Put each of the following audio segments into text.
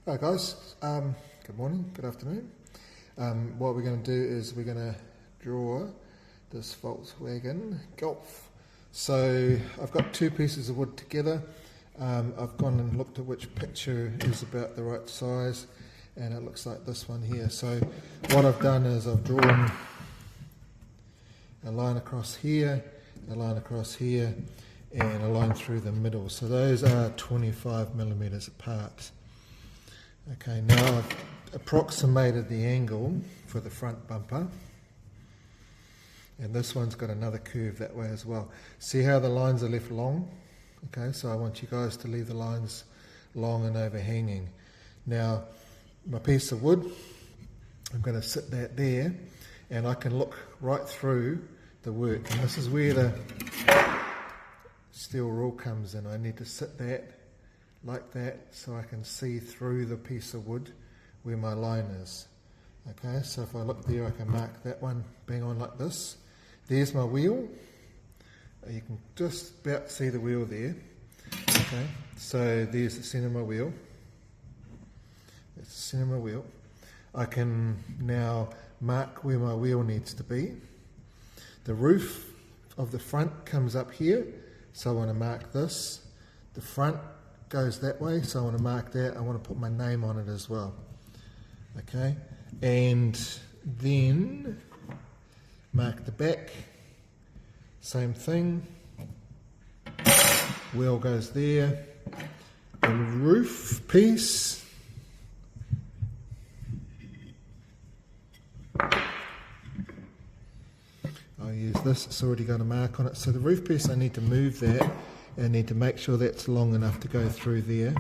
Hi guys, good morning, good afternoon. What we're going to do is we're going to draw this Volkswagen Golf. So I've got two pieces of wood together. I've gone and looked at which picture is about the right size, and it looks like this one here. So what I've done is I've drawn a line across here, a line across here, and a line through the middle. So those are 25 millimeters apart. Okay, now I've approximated the angle for the front bumper, and this one's got another curve that way as well. See how the lines are left long? Okay, so I want you guys to leave the lines long and overhanging. Now, my piece of wood, I'm going to sit that there, and I can look right through the work. And this is where the steel rule comes in. I need to sit that like that so I can see through the piece of wood where my line is. Okay, so if I look there, I can mark that one bang on like this. There's my wheel. You can just about see the wheel there. Okay, so there's the centre of my wheel. That's the centre of my wheel. I can now mark where my wheel needs to be. The roof of the front comes up here, so I want to mark this. The front goes that way, so I want to mark that. I want to put my name on it as well. Okay, and then mark the back, same thing. Wheel goes there. The roof piece, I'll use this, it's already got a mark on it. So the roof piece, I need to move that. I need to make sure that's long enough to go through there.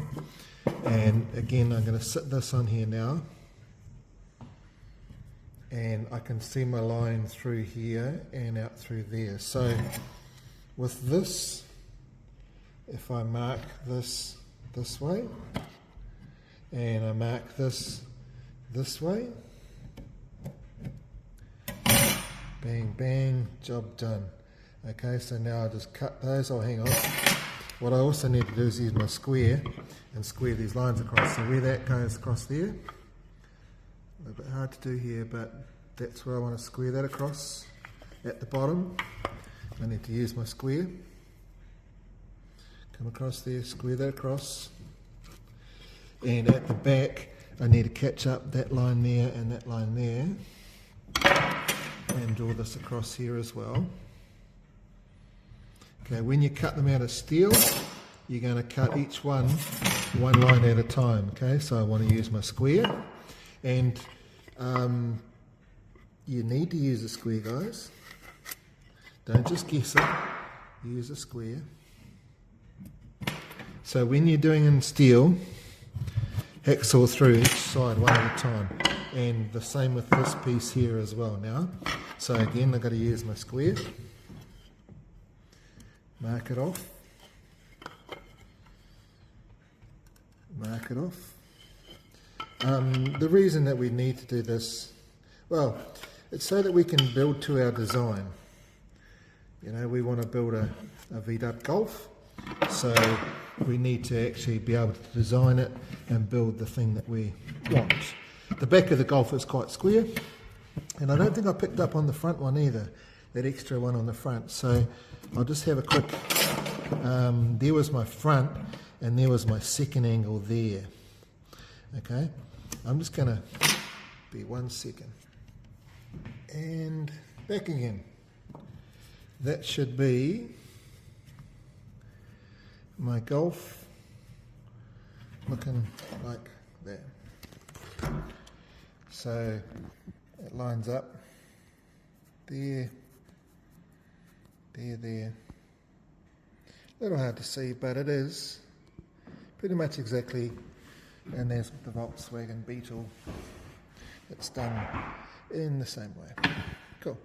And again, I'm going to sit this on here now, and I can see my line through here and out through there. So with this, if I mark this way, and I mark this way, bang bang, job done. Okay, so now I just cut those. I'll hang on. What I also need to do is use my square and square these lines across. So where that goes across there, a little bit hard to do here, but that's where I want to square that across. At the bottom, I need to use my square. Come across there, square that across. And at the back, I need to catch up that line there and that line there. And draw this across here as well. Okay, when you cut them out of steel, you're going to cut each one line at a time. Okay, so I want to use my square, and you need to use a square, guys. Don't just guess it. Use a square. So when you're doing in steel, hacksaw through each side one at a time, and the same with this piece here as well. Now, so again, I've got to use my square. Mark it off. Mark it off. The reason that we need to do this, well, it's so that we can build to our design. You know, we want to build a V-dub Golf, so we need to actually be able to design it and build the thing that we want. The back of the Golf is quite square, and I don't think I picked up on the front one either, that extra one on the front. So I'll just have a quick, there was my front, and there was my second angle there. Okay, I'm just going to be 1 second. And back again. That should be my Golf looking like that. So it lines up there. There. A little hard to see, but it is pretty much exactly, and there's the Volkswagen Beetle. It's done in the same way. Cool.